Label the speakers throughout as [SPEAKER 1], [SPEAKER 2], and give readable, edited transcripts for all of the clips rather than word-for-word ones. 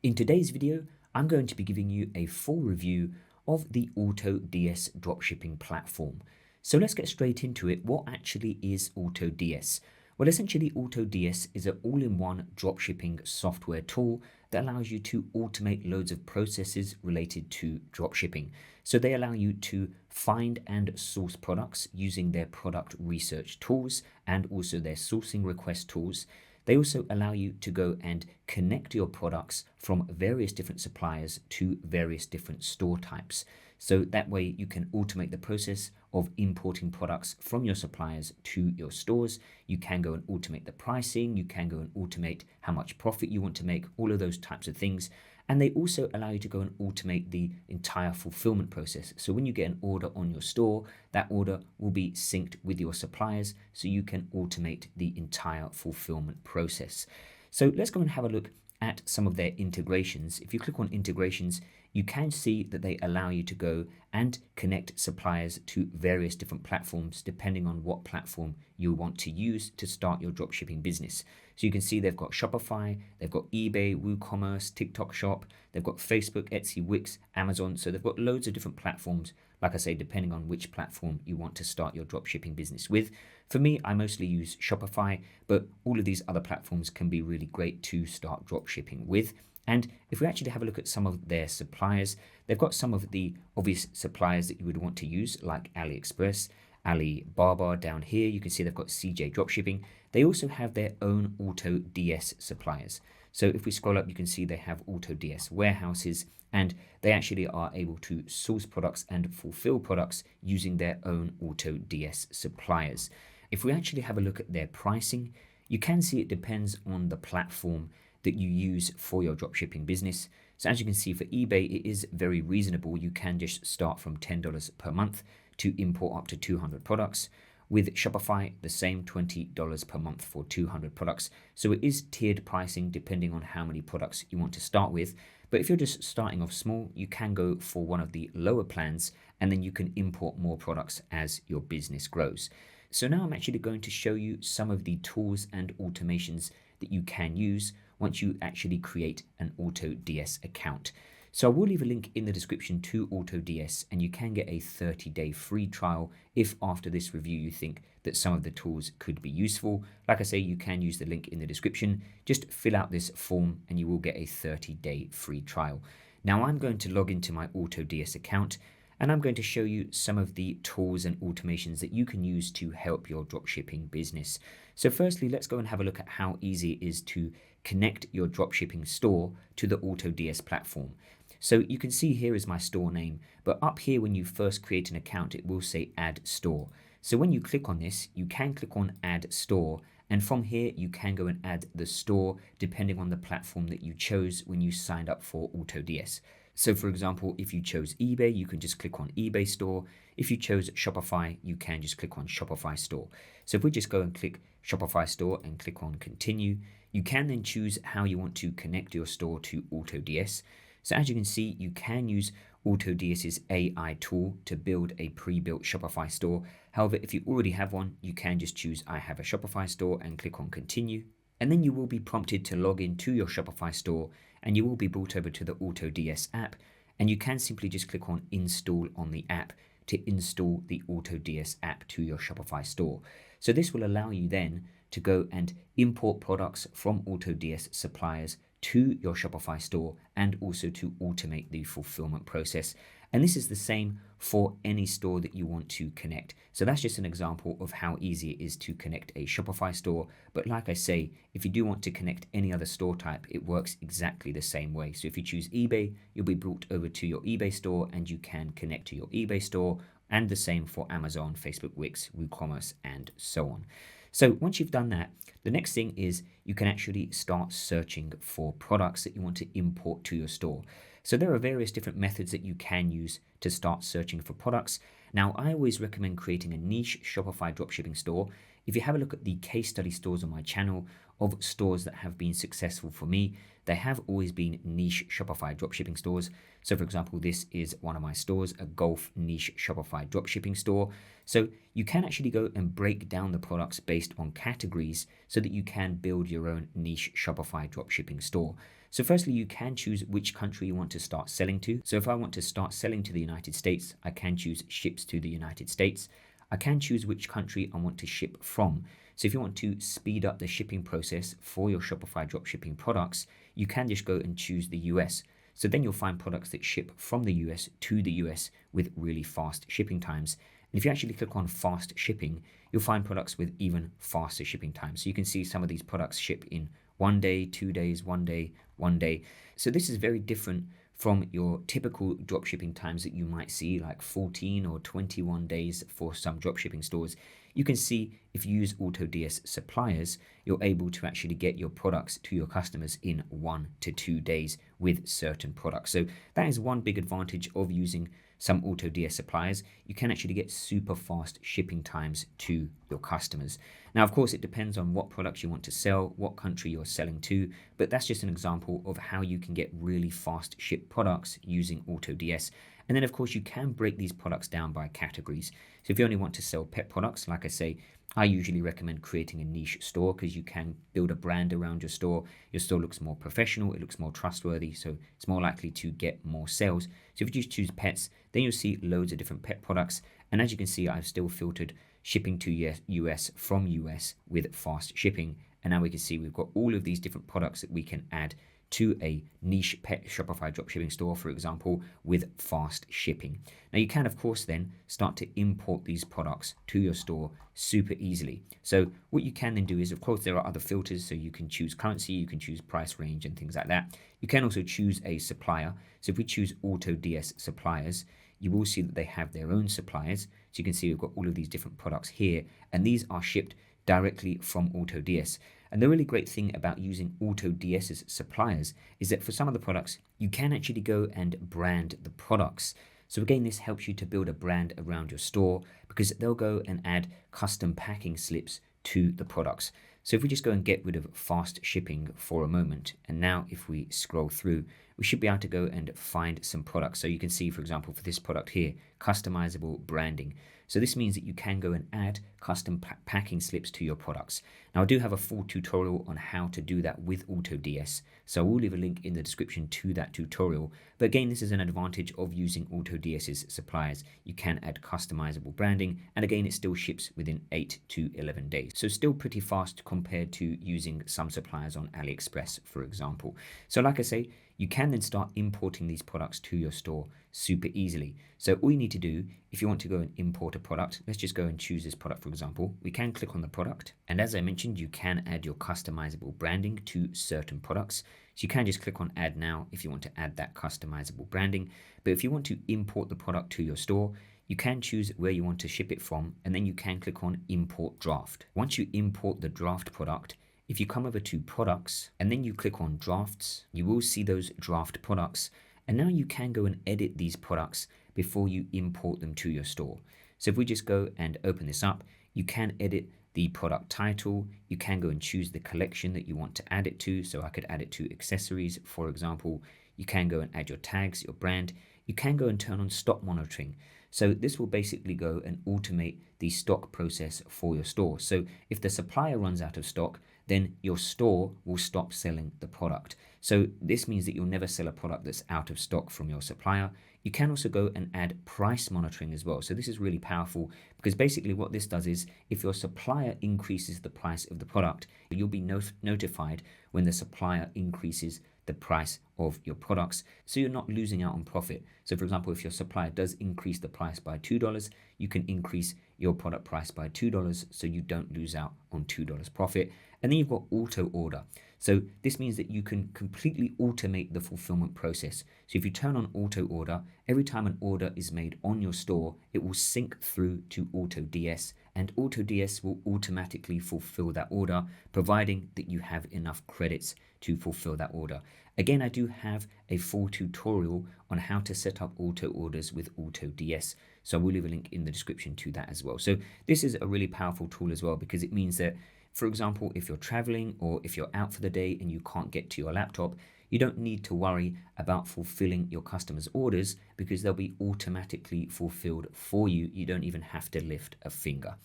[SPEAKER 1] In today's video, I'm going to be giving you a full review of the AutoDS dropshipping platform. So let's get straight into it. What actually is AutoDS? Well, essentially AutoDS is an all-in-one dropshipping software tool that allows you to automate loads of processes related to dropshipping. So they allow you to find and source products using their product research tools and also their sourcing request tools. They also allow you to go and connect your products from various different suppliers to various different store types. So that way you can automate the process of importing products from your suppliers to your stores. You can go and automate the pricing. You can go and automate how much profit you want to make, all of those types of things. And they also allow you to go and automate the entire fulfillment process. So when you get an order on your store, that order will be synced with your suppliers so you can automate the entire fulfillment process. So let's go and have a look at some of their integrations. If you click on integrations, you can see that they allow you to go and connect suppliers to various different platforms depending on what platform you want to use to start your dropshipping business. So you can see they've got Shopify, they've got eBay, WooCommerce, TikTok Shop, they've got Facebook, Etsy, Wix, Amazon. So they've got loads of different platforms, like I say, depending on which platform you want to start your dropshipping business with. For me, I mostly use Shopify, but all of these other platforms can be really great to start dropshipping with. And if we actually have a look at some of their suppliers, they've got some of the obvious suppliers that you would want to use, like AliExpress, Alibaba down here. You can see they've got CJ Dropshipping. They also have their own AutoDS suppliers. So if we scroll up, you can see they have AutoDS warehouses, and they actually are able to source products and fulfill products using their own AutoDS suppliers. If we actually have a look at their pricing, you can see it depends on the platform that you use for your dropshipping business. So as you can see, for eBay, it is very reasonable. You can just start from $10 per month to import up to 200 products. With Shopify, the same $20 per month for 200 products. So it is tiered pricing depending on how many products you want to start with. But if you're just starting off small, you can go for one of the lower plans and then you can import more products as your business grows. So now I'm actually going to show you some of the tools and automations that you can use once you actually create an AutoDS account. So I will leave a link in the description to AutoDS, and you can get a 30-day free trial if after this review you think that some of the tools could be useful. Like I say, you can use the link in the description. Just fill out this form and you will get a 30-day free trial. Now I'm going to log into my AutoDS account and I'm going to show you some of the tools and automations that you can use to help your dropshipping business. So firstly, let's go and have a look at how easy it is to connect your dropshipping store to the AutoDS platform. So you can see here is my store name, but up here when you first create an account, it will say add store. So when you click on this, you can click on add store, and from here you can go and add the store depending on the platform that you chose when you signed up for AutoDS. So for example, if you chose eBay, you can just click on eBay store. If you chose Shopify, you can just click on Shopify store. So if we just go and click Shopify store and click on continue, you can then choose how you want to connect your store to AutoDS. So as you can see, you can use AutoDS's AI tool to build a pre-built Shopify store. However, if you already have one, you can just choose I have a Shopify store and click on continue. And then you will be prompted to log into your Shopify store and you will be brought over to the AutoDS app, and you can simply just click on install on the app to install the AutoDS app to your Shopify store. So this will allow you then to go and import products from AutoDS suppliers to your Shopify store and also to automate the fulfillment process. And this is the same for any store that you want to connect. So that's just an example of how easy it is to connect a Shopify store. But like I say, if you do want to connect any other store type, it works exactly the same way. So if you choose eBay, you'll be brought over to your eBay store and you can connect to your eBay store, and the same for Amazon, Facebook, Wix, WooCommerce, and so on. So once you've done that, the next thing is you can actually start searching for products that you want to import to your store. So there are various different methods that you can use to start searching for products. Now, I always recommend creating a niche Shopify dropshipping store. If you have a look at the case study stores on my channel of stores that have been successful for me, they have always been niche Shopify dropshipping stores. So for example, this is one of my stores, a golf niche Shopify dropshipping store. So you can actually go and break down the products based on categories so that you can build your own niche Shopify dropshipping store. So firstly, you can choose which country you want to start selling to. So if I want to start selling to the United States, I can choose ships to the United States. I can choose which country I want to ship from. So if you want to speed up the shipping process for your Shopify dropshipping products, you can just go and choose the US. So then you'll find products that ship from the US to the US with really fast shipping times. And if you actually click on fast shipping, you'll find products with even faster shipping times. So you can see some of these products ship in 1 day, 2 days, 1 day, 1 day. So this is very different from your typical dropshipping times that you might see, like 14 or 21 days for some dropshipping stores. You can see if you use AutoDS Suppliers, you're able to actually get your products to your customers in 1 to 2 days with certain products. So that is one big advantage of using some AutoDS suppliers. You can actually get super fast shipping times to your customers. Now, of course, it depends on what products you want to sell, what country you're selling to, but that's just an example of how you can get really fast ship products using AutoDS. And then, of course, you can break these products down by categories. So if you only want to sell pet products, like I say, I usually recommend creating a niche store because you can build a brand around your store. Your store looks more professional, it looks more trustworthy, so it's more likely to get more sales. So if you just choose pets, then you'll see loads of different pet products. And as you can see, I've still filtered shipping to US from US with fast shipping. And now we can see we've got all of these different products that we can add to a niche pet Shopify dropshipping store, for example, with fast shipping. Now you can, of course, then start to import these products to your store super easily. So what you can then do is, of course, there are other filters. So you can choose currency, you can choose price range and things like that. You can also choose a supplier. So if we choose AutoDS Suppliers, you will see that they have their own suppliers. So you can see we've got all of these different products here, and these are shipped directly from AutoDS. And the really great thing about using AutoDS's suppliers is that for some of the products, you can actually go and brand the products. So again, this helps you to build a brand around your store because they'll go and add custom packing slips to the products. So if we just go and get rid of fast shipping for a moment, and now if we scroll through, we should be able to go and find some products. So you can see, for example, for this product here, customizable branding. So this means that you can go and add custom packing slips to your products. Now I do have a full tutorial on how to do that with AutoDS. So I will leave a link in the description to that tutorial. But again, this is an advantage of using AutoDS's suppliers. You can add customizable branding. And again, it still ships within 8 to 11 days. So still pretty fast compared to using some suppliers on AliExpress, for example. So like I say, you can then start importing these products to your store super easily. So all you need to do, if you want to go and import a product, let's just go and choose this product, for example. We can click on the product. And as I mentioned, you can add your customizable branding to certain products. So you can just click on add now if you want to add that customizable branding. But if you want to import the product to your store, you can choose where you want to ship it from, and then you can click on import draft. Once you import the draft product, if you come over to products and then you click on drafts, you will see those draft products. And now you can go and edit these products before you import them to your store. So if we just go and open this up, you can edit the product title. You can go and choose the collection that you want to add it to. So I could add it to accessories, for example. You can go and add your tags, your brand. You can go and turn on stock monitoring. So this will basically go and automate the stock process for your store. So if the supplier runs out of stock, then your store will stop selling the product. So this means that you'll never sell a product that's out of stock from your supplier. You can also go and add price monitoring as well. So this is really powerful because basically what this does is if your supplier increases the price of the product, you'll be notified when the supplier increases the price of your products, so you're not losing out on profit. So for example, if your supplier does increase the price by $2, you can increase your product price by $2 so you don't lose out on $2 profit. And then you've got auto order. So this means that you can completely automate the fulfillment process. So if you turn on auto order, every time an order is made on your store, it will sync through to AutoDS, and AutoDS will automatically fulfill that order, providing that you have enough credits to fulfill that order. Again, I do have a full tutorial on how to set up auto orders with AutoDS. So I will leave a link in the description to that as well. So this is a really powerful tool as well because it means that, for example, if you're traveling or if you're out for the day and you can't get to your laptop, you don't need to worry about fulfilling your customers' orders because they'll be automatically fulfilled for you. You don't even have to lift a finger.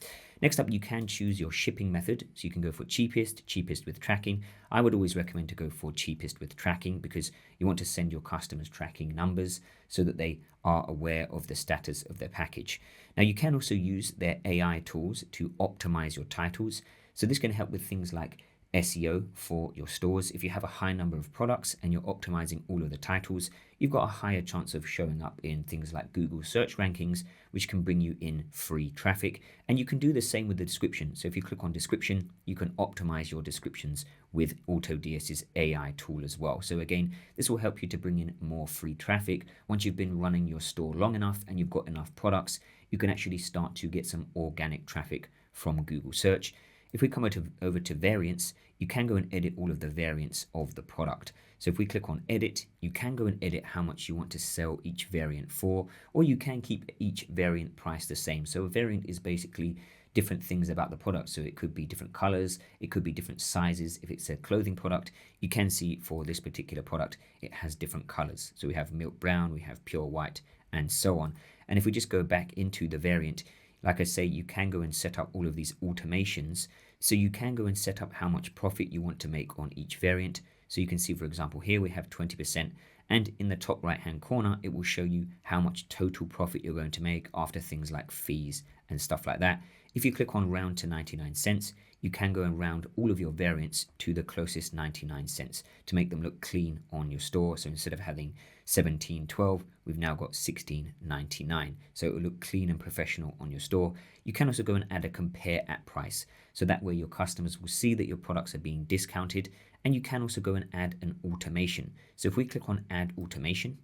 [SPEAKER 1] Next up, you can choose your shipping method. So you can go for cheapest with tracking. I would always recommend to go for cheapest with tracking because you want to send your customers tracking numbers so that they are aware of the status of their package. Now, you can also use their AI tools to optimize your titles. So this can help with things like SEO for your stores. If you have a high number of products and you're optimizing all of the titles, you've got a higher chance of showing up in things like Google search rankings, which can bring you in free traffic. And you can do the same with the description. So if you click on description, you can optimize your descriptions with AutoDS's AI tool as well. So again, this will help you to bring in more free traffic. Once you've been running your store long enough and you've got enough products, you can actually start to get some organic traffic from Google search. If we come over to variants, you can go and edit all of the variants of the product. So if we click on edit, you can go and edit how much you want to sell each variant for, or you can keep each variant price the same. So a variant is basically different things about the product. So it could be different colors, it could be different sizes. If it's a clothing product, you can see for this particular product, it has different colors. So we have milk brown, we have pure white, and so on. And if we just go back into the variant, like I say, you can go and set up all of these automations. So you can go and set up how much profit you want to make on each variant. So you can see, for example, here we have 20%. And in the top right-hand corner, it will show you how much total profit you're going to make after things like fees and stuff like that. If you click on round to 99 cents, you can go and round all of your variants to the closest 99 cents to make them look clean on your store. So instead of having 17.12, we've now got 16.99. So it will look clean and professional on your store. You can also go and add a compare at price. So that way your customers will see that your products are being discounted. And you can also go and add an automation. So if we click on add automation,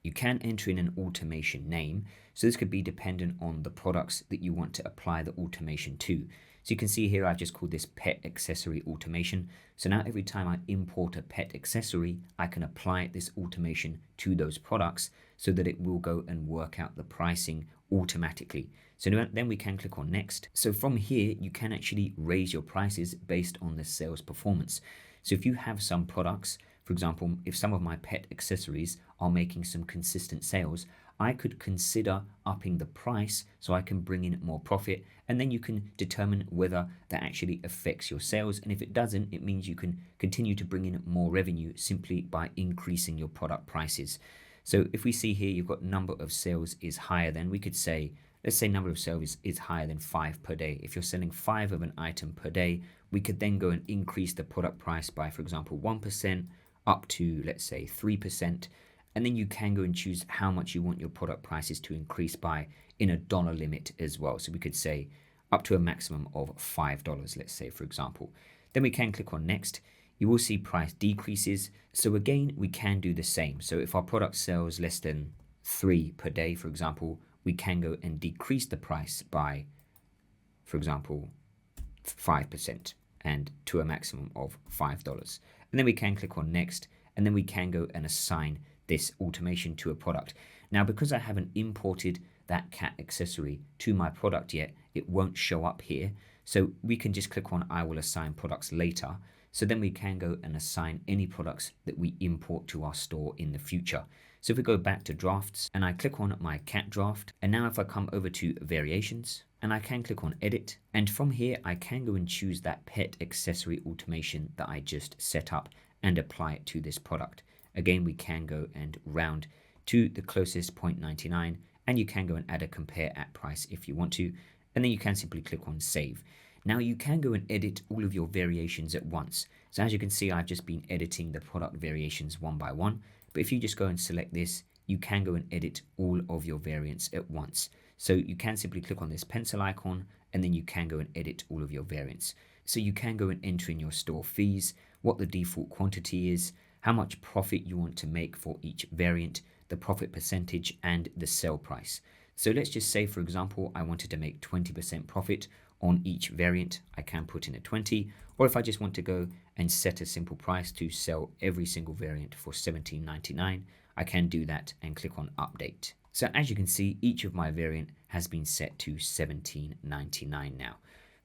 [SPEAKER 1] you can enter in an automation name. So this could be dependent on the products that you want to apply the automation to. So you can see here, I've just called this pet accessory automation. So now every time I import a pet accessory, I can apply this automation to those products so that it will go and work out the pricing automatically. So then we can click on next. So from here, you can actually raise your prices based on the sales performance. So if you have some products, for example, if some of my pet accessories are making some consistent sales, I could consider upping the price so I can bring in more profit, and then you can determine whether that actually affects your sales. And if it doesn't, it means you can continue to bring in more revenue simply by increasing your product prices. So if we see here, you've got number of sales is higher than, we could say, let's say number of sales is higher than 5 per day. If you're selling 5 of an item per day, we could then go and increase the product price by, for example, 1% up to, let's say, 3%. And then you can go and choose how much you want your product prices to increase by in a dollar limit as well. So we could say up to a maximum of $5, let's say, for example. Then we can click on next. You will see price decreases. So again, we can do the same. So if our product sells less than 3 per day, for example, we can go and decrease the price by, for example, 5% and to a maximum of $5. And then we can click on next, and then we can go and assign this automation to a product. Now, because I haven't imported that cat accessory to my product yet, it won't show up here. So we can just click on I will assign products later. So then we can go and assign any products that we import to our store in the future. So if we go back to drafts and I click on my cat draft, and now if I come over to variations and I can click on edit, and from here I can go and choose that pet accessory automation that I just set up and apply it to this product. Again, we can go and round to the closest 0.99, and you can go and add a compare at price if you want to, and then you can simply click on save. Now you can go and edit all of your variations at once. So as you can see, I've just been editing the product variations one by one, but if you just go and select this, you can go and edit all of your variants at once. So you can simply click on this pencil icon, and then you can go and edit all of your variants. So you can go and enter in your store fees, what the default quantity is, how much profit you want to make for each variant, the profit percentage, and the sell price. So let's just say, for example, I wanted to make 20% profit on each variant. I can put in a 20, or if I just want to go and set a simple price to sell every single variant for $17.99, I can do that and click on update. So as you can see, each of my variant has been set to $17.99 now.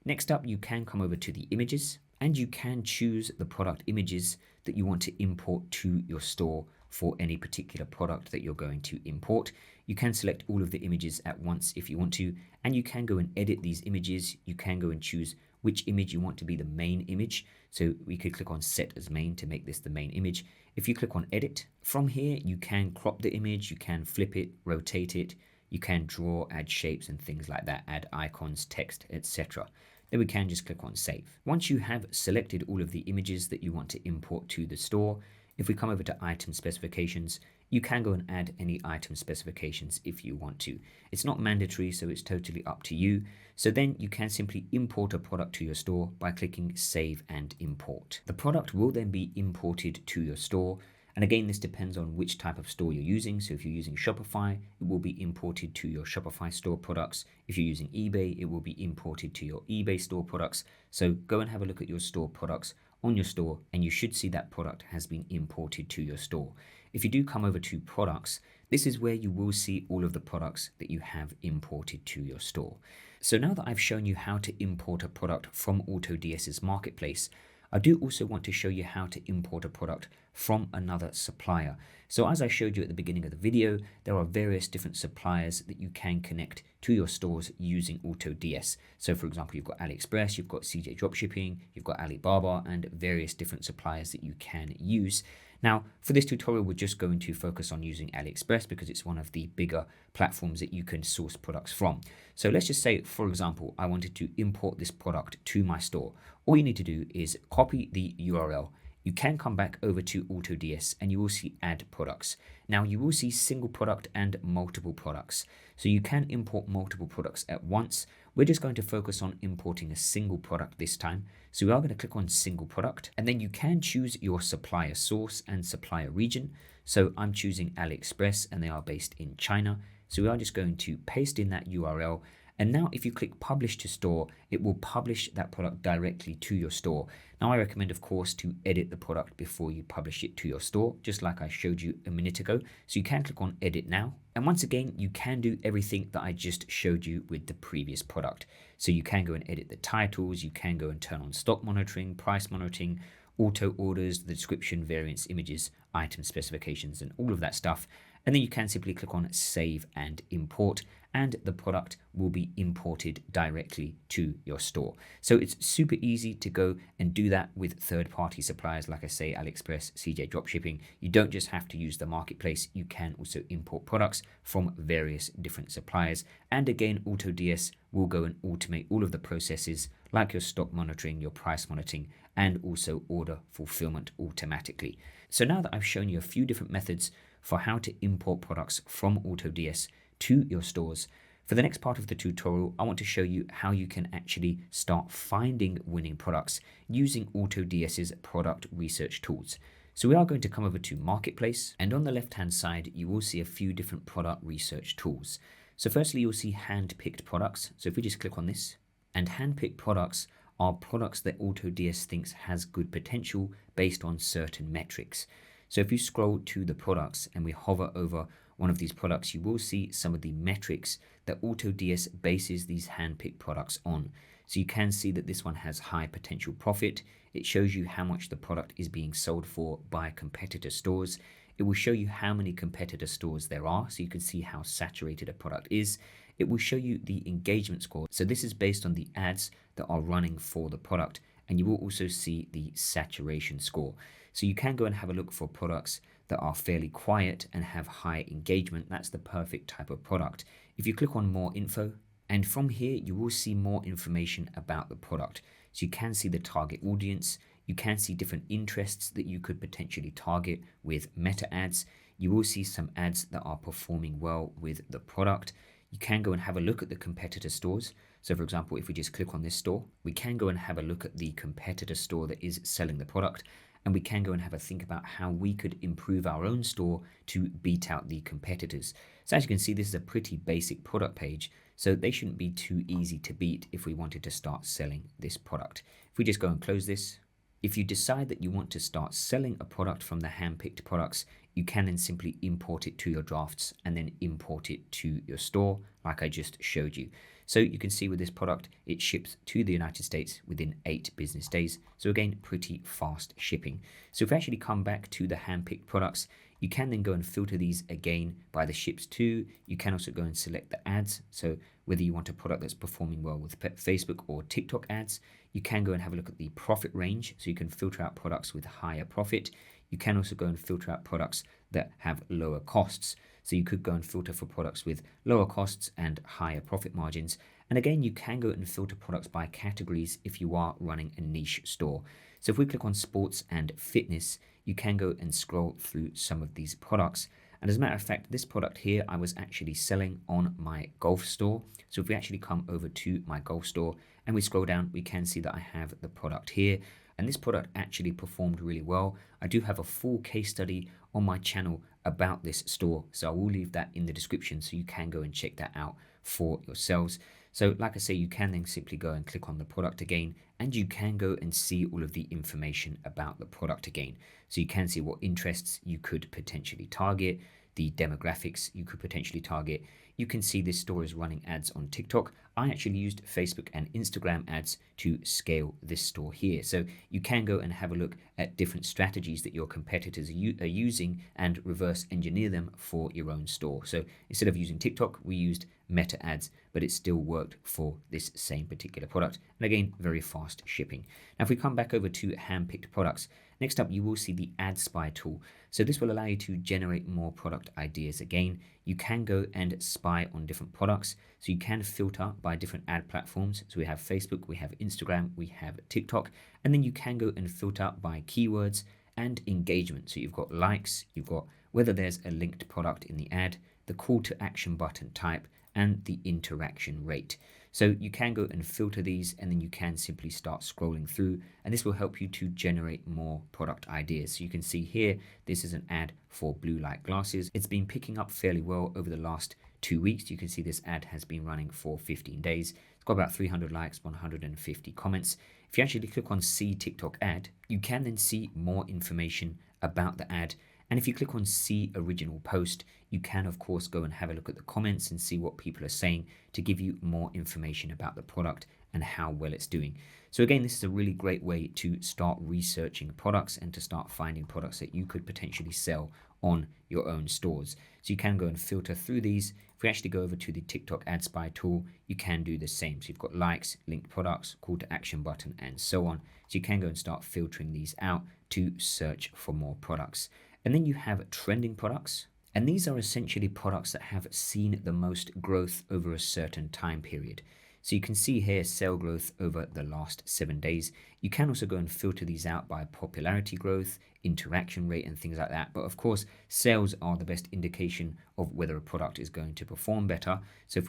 [SPEAKER 1] Next up, you can come over to the images, and you can choose the product images that you want to import to your store for any particular product that you're going to import. You can select all of the images at once if you want to, and you can go and edit these images. You can go and choose which image you want to be the main image. So we could click on set as main to make this the main image. If you click on edit, from here you can crop the image, you can flip it, rotate it, you can draw, add shapes and things like that, add icons, text, etc. Then we can just click on save. Once you have selected all of the images that you want to import to the store, if we come over to item specifications, you can go and add any item specifications if you want to. It's not mandatory, so it's totally up to you. So then you can simply import a product to your store by clicking save and import. The product will then be imported to your store. And again, this depends on which type of store you're using. So if you're using Shopify, it will be imported to your Shopify store products. If you're using eBay, it will be imported to your eBay store products. So go and have a look at your store products on your store, and you should see that product has been imported to your store. If you do come over to products, this is where you will see all of the products that you have imported to your store. So now that I've shown you how to import a product from AutoDS's marketplace, I do also want to show you how to import a product from another supplier. So as I showed you at the beginning of the video, there are various different suppliers that you can connect to your stores using AutoDS. So for example, you've got AliExpress, you've got CJ Dropshipping, you've got Alibaba, and various different suppliers that you can use. Now, for this tutorial, we're just going to focus on using AliExpress because it's one of the bigger platforms that you can source products from. So let's just say, for example, I wanted to import this product to my store. All you need to do is copy the URL. You can come back over to AutoDS and you will see add products. Now you will see single product and multiple products. So you can import multiple products at once. We're just going to focus on importing a single product this time. So we are going to click on single product, and then you can choose your supplier source and supplier region. So I'm choosing AliExpress and they are based in China. So we are just going to paste in that URL. And now if you click publish to store, it will publish that product directly to your store. Now I recommend, of course, to edit the product before you publish it to your store, just like I showed you a minute ago. So you can click on edit now. And once again, you can do everything that I just showed you with the previous product. So you can go and edit the titles, you can go and turn on stock monitoring, price monitoring, auto orders, the description, variants, images, item specifications, and all of that stuff. And then you can simply click on save and import, and the product will be imported directly to your store. So it's super easy to go and do that with third-party suppliers, like I say, AliExpress, CJ Dropshipping. You don't just have to use the marketplace, you can also import products from various different suppliers. And again, AutoDS will go and automate all of the processes like your stock monitoring, your price monitoring, and also order fulfillment automatically. So now that I've shown you a few different methods for how to import products from AutoDS to your stores, for the next part of the tutorial, I want to show you how you can actually start finding winning products using AutoDS's product research tools. So we are going to come over to Marketplace, and on the left-hand side, you will see a few different product research tools. So firstly, you'll see hand-picked products. So if we just click on this, and hand-picked products are products that AutoDS thinks has good potential based on certain metrics. So if you scroll to the products and we hover over one of these products, you will see some of the metrics that AutoDS bases these hand-picked products on. So you can see that this one has high potential profit. It shows you how much the product is being sold for by competitor stores. It will show you how many competitor stores there are, so you can see how saturated a product is. It will show you the engagement score. So this is based on the ads that are running for the product, and you will also see the saturation score. So you can go and have a look for products that are fairly quiet and have high engagement. That's the perfect type of product. If you click on more info, and from here you will see more information about the product. So you can see the target audience, you can see different interests that you could potentially target with meta ads. You will see some ads that are performing well with the product. You can go and have a look at the competitor stores. So for example, if we just click on this store, we can go and have a look at the competitor store that is selling the product. And we can go and have a think about how we could improve our own store to beat out the competitors. So as you can see, this is a pretty basic product page, so they shouldn't be too easy to beat if we wanted to start selling this product. If we just go and close this, if you decide that you want to start selling a product from the handpicked products, you can then simply import it to your drafts and then import it to your store like I just showed you. So you can see with this product, it ships to the United States within 8 business days. So again, pretty fast shipping. So if we actually come back to the handpicked products, you can then go and filter these again by the ships to. You can also go and select the ads. So whether you want a product that's performing well with Facebook or TikTok ads, you can go and have a look at the profit range. So you can filter out products with higher profit. You can also go and filter out products that have lower costs. So you could go and filter for products with lower costs and higher profit margins. And again, you can go and filter products by categories if you are running a niche store. So if we click on sports and fitness, you can go and scroll through some of these products. And as a matter of fact, this product here, I was actually selling on my golf store. So if we actually come over to my golf store and we scroll down, we can see that I have the product here. And this product actually performed really well. I do have a full case study on my channel about this store, so I will leave that in the description so you can go and check that out for yourselves. So like I say, you can then simply go and click on the product again, and you can go and see all of the information about the product again. So you can see what interests you could potentially target, the demographics you could potentially target. You can see this store is running ads on TikTok. I actually used Facebook and Instagram ads to scale this store here. So you can go and have a look at different strategies that your competitors are using and reverse engineer them for your own store. So instead of using TikTok, we used Meta ads, but it still worked for this same particular product. And again, very fast shipping. Now, if we come back over to handpicked products, next up, you will see the Ad Spy tool. So this will allow you to generate more product ideas. Again, you can go and spy on different products. So you can filter by different ad platforms. So we have Facebook, we have Instagram, we have TikTok, and then you can go and filter by keywords and engagement. So you've got likes, you've got whether there's a linked product in the ad, the call to action button type, and the interaction rate. So you can go and filter these, and then you can simply start scrolling through, and this will help you to generate more product ideas. So you can see here, this is an ad for blue light glasses. It's been picking up fairly well over the last 2 weeks. You can see this ad has been running for 15 days. It's got about 300 likes, 150 comments. If you actually click on see TikTok ad, you can then see more information about the ad. And if you click on see original post, you can of course go and have a look at the comments and see what people are saying to give you more information about the product and how well it's doing. So again, this is a really great way to start researching products and to start finding products that you could potentially sell on your own stores. So you can go and filter through these. If we actually go over to the TikTok Ad Spy tool, you can do the same. So you've got likes, linked products, call to action button, and so on. So you can go and start filtering these out to search for more products. And then you have trending products. And these are essentially products that have seen the most growth over a certain time period. So you can see here sale growth over the last 7 days. You can also go and filter these out by popularity growth, interaction rate, and things like that. But of course, sales are the best indication of whether a product is going to perform better. So if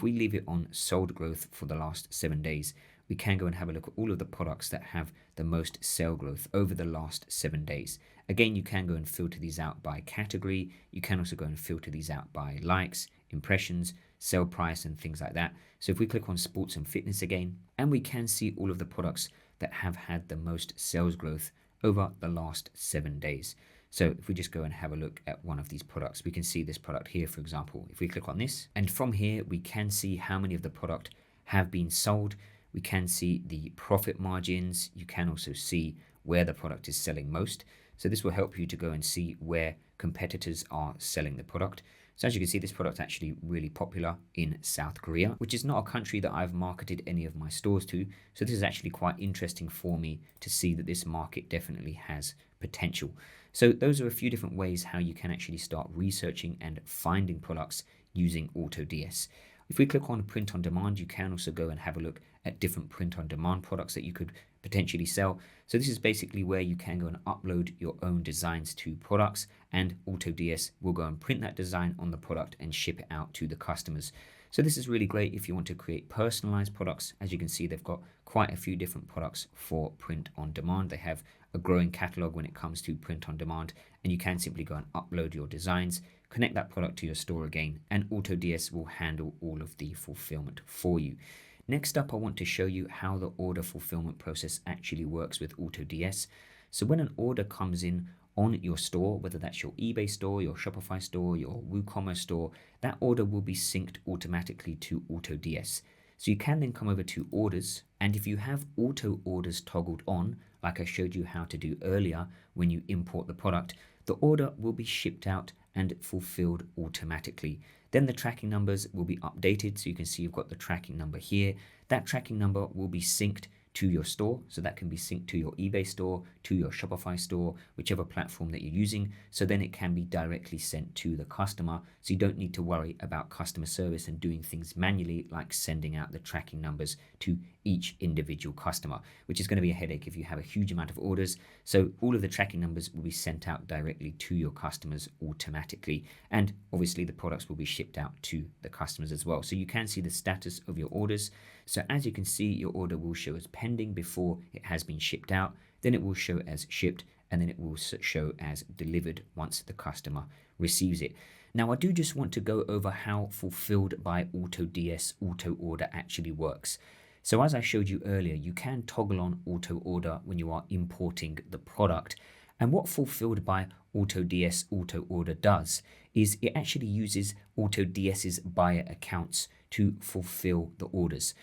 [SPEAKER 1] we leave it on sold growth for the last 7 days, we can go and have a look at all of the products that have the most sale growth over the last 7 days. Again, you can go and filter these out by category. You can also go and filter these out by likes, impressions, sale price, and things like that. So if we click on sports and fitness again, and we can see all of the products that have had the most sales growth over the last 7 days. So if we just go and have a look at one of these products, we can see this product here, for example. If we click on this, and from here, we can see how many of the product have been sold. We can see the profit margins. You can also see where the product is selling most. So this will help you to go and see where competitors are selling the product. So as you can see, this product's actually really popular in South Korea, which is not a country that I've marketed any of my stores to. So this is actually quite interesting for me to see that this market definitely has potential. So those are a few different ways how you can actually start researching and finding products using AutoDS. If we click on print on demand, you can also go and have a look at different print on demand products that you could potentially sell. So this is basically where you can go and upload your own designs to products, and AutoDS will go and print that design on the product and ship it out to the customers. So this is really great if you want to create personalized products. As you can see, they've got quite a few different products for print on demand. They have a growing catalog when it comes to print on demand, and you can simply go and upload your designs, connect that product to your store again, and AutoDS will handle all of the fulfillment for you. Next up, I want to show you how the order fulfillment process actually works with AutoDS. So when an order comes in on your store, whether that's your eBay store, your Shopify store, your WooCommerce store, that order will be synced automatically to AutoDS. So you can then come over to orders, and if you have auto orders toggled on, like I showed you how to do earlier when you import the product, the order will be shipped out and fulfilled automatically. Then the tracking numbers will be updated, so you can see you've got the tracking number here. That tracking number will be synced to your store, so that can be synced to your eBay store, to your Shopify store, whichever platform that you're using, so then it can be directly sent to the customer, so you don't need to worry about customer service and doing things manually like sending out the tracking numbers to each individual customer, which is going to be a headache if you have a huge amount of orders. So all of the tracking numbers will be sent out directly to your customers automatically, and obviously the products will be shipped out to the customers as well. So you can see the status of your orders. So as you can see, your order will show as pending before it has been shipped out, then it will show as shipped, and then it will show as delivered once the customer receives it. Now I do just want to go over how fulfilled by AutoDS auto order actually works. So as I showed you earlier, you can toggle on auto order when you are importing the product. And what fulfilled by AutoDS auto order does is it actually uses AutoDS's buyer accounts to fulfill the orders.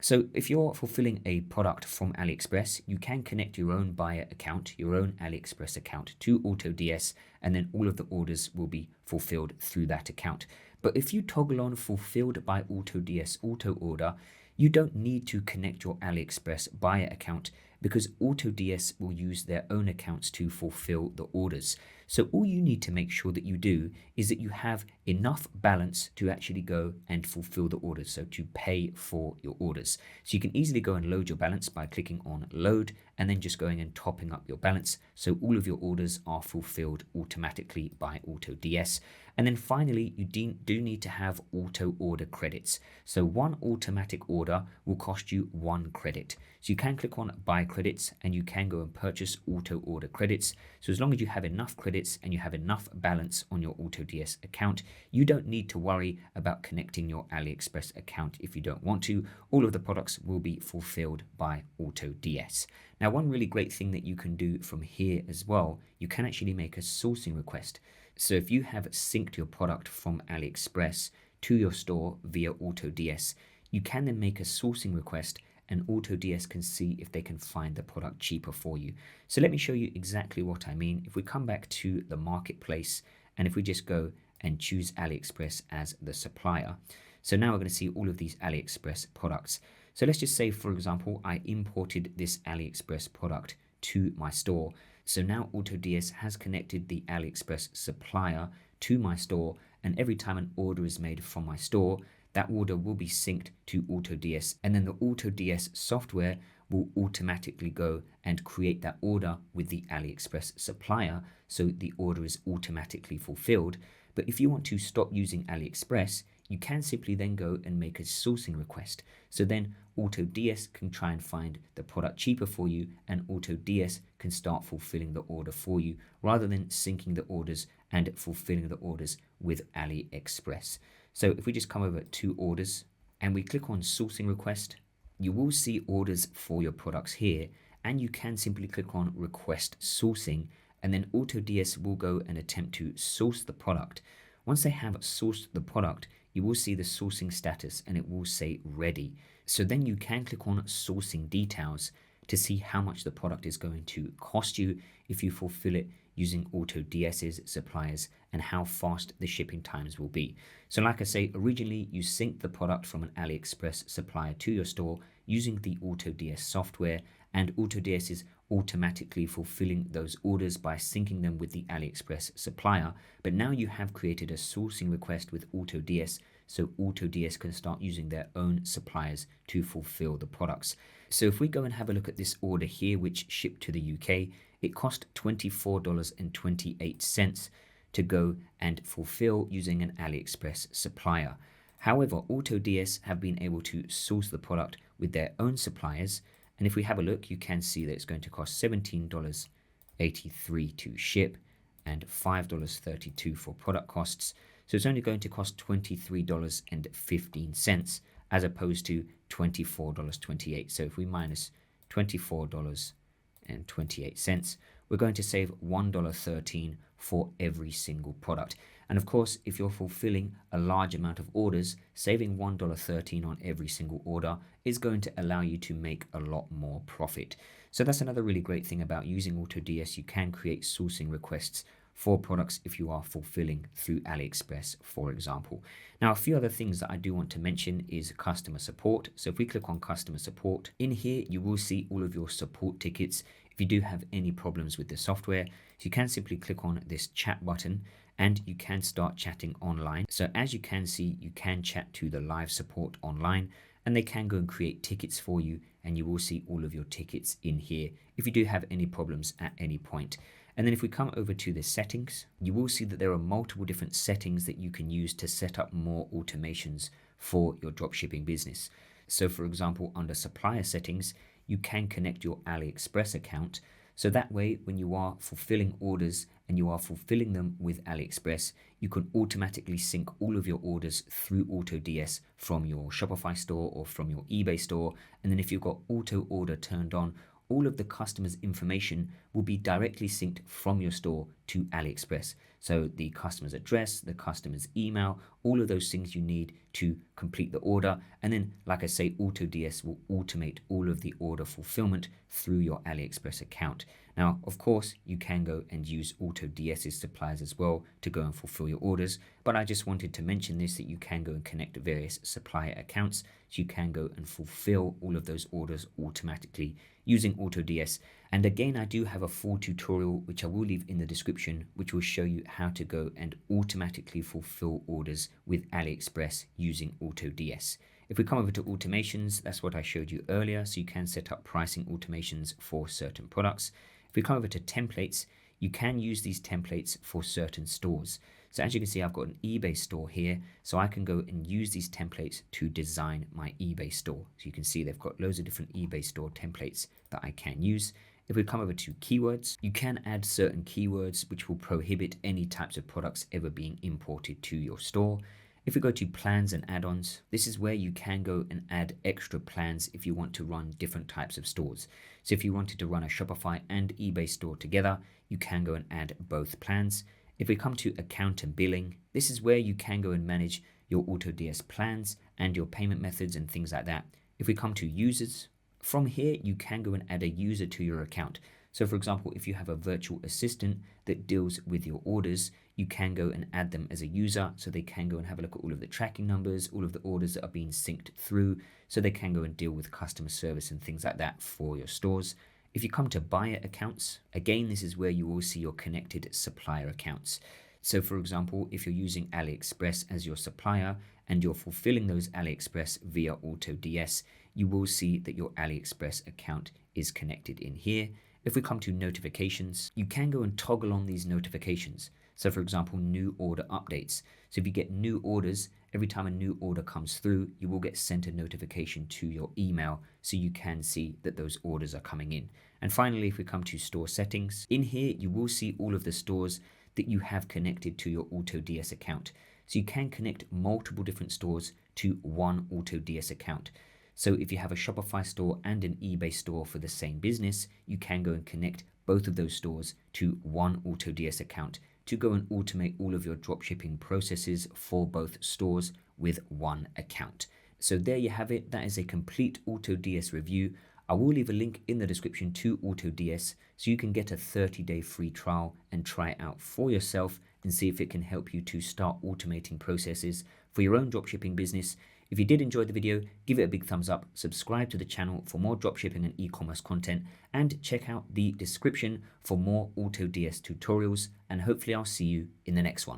[SPEAKER 1] So if you're fulfilling a product from AliExpress, you can connect your own buyer account, your own AliExpress account to AutoDS, and then all of the orders will be fulfilled through that account. But if you toggle on fulfilled by AutoDS auto order, you don't need to connect your AliExpress buyer account because AutoDS will use their own accounts to fulfill the orders. So all you need to make sure that you do is that you have enough balance to actually go and fulfill the orders, so to pay for your orders. So you can easily go and load your balance by clicking on load and then just going and topping up your balance, so all of your orders are fulfilled automatically by AutoDS. And then finally, you do need to have auto order credits. So one automatic order will cost you 1 credit. So you can click on buy credits and you can go and purchase auto order credits. So as long as you have enough credits and you have enough balance on your AutoDS account, you don't need to worry about connecting your AliExpress account if you don't want to. All of the products will be fulfilled by AutoDS. Now, one really great thing that you can do from here as well, you can actually make a sourcing request. So if you have synced your product from AliExpress to your store via AutoDS, you can then make a sourcing request and AutoDS can see if they can find the product cheaper for you. So let me show you exactly what I mean. If we come back to the marketplace and if we just go and choose AliExpress as the supplier. So now we're going to see all of these AliExpress products. So let's just say, for example, I imported this AliExpress product to my store. So now AutoDS has connected the AliExpress supplier to my store, and every time an order is made from my store, that order will be synced to AutoDS, and then the AutoDS software will automatically go and create that order with the AliExpress supplier, so the order is automatically fulfilled. But if you want to stop using AliExpress, you can simply then go and make a sourcing request. So then AutoDS can try and find the product cheaper for you, and AutoDS can start fulfilling the order for you rather than syncing the orders and fulfilling the orders with AliExpress. So if we just come over to orders and we click on sourcing request, you will see orders for your products here, and you can simply click on request sourcing, and then AutoDS will go and attempt to source the product. Once they have sourced the product, you will see the sourcing status and it will say ready. So then you can click on sourcing details to see how much the product is going to cost you if you fulfill it using AutoDS's suppliers and how fast the shipping times will be. So like I say, originally you sync the product from an AliExpress supplier to your store using the AutoDS software, and AutoDS is automatically fulfilling those orders by syncing them with the AliExpress supplier. But now you have created a sourcing request with AutoDS, so AutoDS can start using their own suppliers to fulfill the products. So if we go and have a look at this order here, which shipped to the UK, it cost $24.28 to go and fulfill using an AliExpress supplier. However, AutoDS have been able to source the product with their own suppliers, and if we have a look, you can see that it's going to cost $17.83 to ship and $5.32 for product costs. So it's only going to cost $23.15. as opposed to $24.28. So if we minus $24.28, we're going to save $1.13 for every single product. And of course, if you're fulfilling a large amount of orders, saving $1.13 on every single order is going to allow you to make a lot more profit. So that's another really great thing about using AutoDS. You can create sourcing requests for products if you are fulfilling through AliExpress, for example. Now, a few other things that I do want to mention is customer support. So if we click on customer support, in here you will see all of your support tickets. If you do have any problems with the software, you can simply click on this chat button and you can start chatting online. So as you can see, you can chat to the live support online and they can go and create tickets for you, and you will see all of your tickets in here if you do have any problems at any point. And then if we come over to the settings, you will see that there are multiple different settings that you can use to set up more automations for your dropshipping business. So for example, under supplier settings, you can connect your AliExpress account. So that way, when you are fulfilling orders and you are fulfilling them with AliExpress, you can automatically sync all of your orders through AutoDS from your Shopify store or from your eBay store. And then if you've got auto order turned on, all of the customer's information will be directly synced from your store to AliExpress. So the customer's address, the customer's email, all of those things you need to complete the order. And then, like I say, AutoDS will automate all of the order fulfillment through your AliExpress account. Now, of course, you can go and use AutoDS's suppliers as well to go and fulfill your orders. But I just wanted to mention this, that you can go and connect various supplier accounts. So you can go and fulfill all of those orders automatically using AutoDS. And again, I do have a full tutorial which I will leave in the description, which will show you how to go and automatically fulfill orders with AliExpress using AutoDS. If we come over to automations, that's what I showed you earlier. So you can set up pricing automations for certain products. If we come over to templates, you can use these templates for certain stores. So as you can see, I've got an eBay store here, so I can go and use these templates to design my eBay store. So you can see they've got loads of different eBay store templates that I can use. If we come over to keywords, you can add certain keywords which will prohibit any types of products ever being imported to your store. If we go to plans and add-ons, this is where you can go and add extra plans if you want to run different types of stores. So if you wanted to run a Shopify and eBay store together, you can go and add both plans. If we come to account and billing, this is where you can go and manage your AutoDS plans and your payment methods and things like that. If we come to users, from here you can go and add a user to your account. So for example, if you have a virtual assistant that deals with your orders, you can go and add them as a user so they can go and have a look at all of the tracking numbers, all of the orders that are being synced through, so they can go and deal with customer service and things like that for your stores. If you come to buyer accounts, again, this is where you will see your connected supplier accounts. So for example, if you're using AliExpress as your supplier and you're fulfilling those AliExpress via AutoDS, you will see that your AliExpress account is connected in here. If we come to notifications, you can go and toggle on these notifications. So for example, new order updates. So if you get new orders, every time a new order comes through, you will get sent a notification to your email so you can see that those orders are coming in. And finally, if we come to store settings, in here you will see all of the stores that you have connected to your AutoDS account. So you can connect multiple different stores to one AutoDS account. So if you have a Shopify store and an eBay store for the same business, you can go and connect both of those stores to one AutoDS account to go and automate all of your dropshipping processes for both stores with one account. So there you have it. That is a complete AutoDS review. I will leave a link in the description to AutoDS so you can get a 30-day free trial and try it out for yourself and see if it can help you to start automating processes for your own dropshipping business. If you did enjoy the video, give it a big thumbs up, subscribe to the channel for more dropshipping and e-commerce content, and check out the description for more AutoDS tutorials, and hopefully I'll see you in the next one.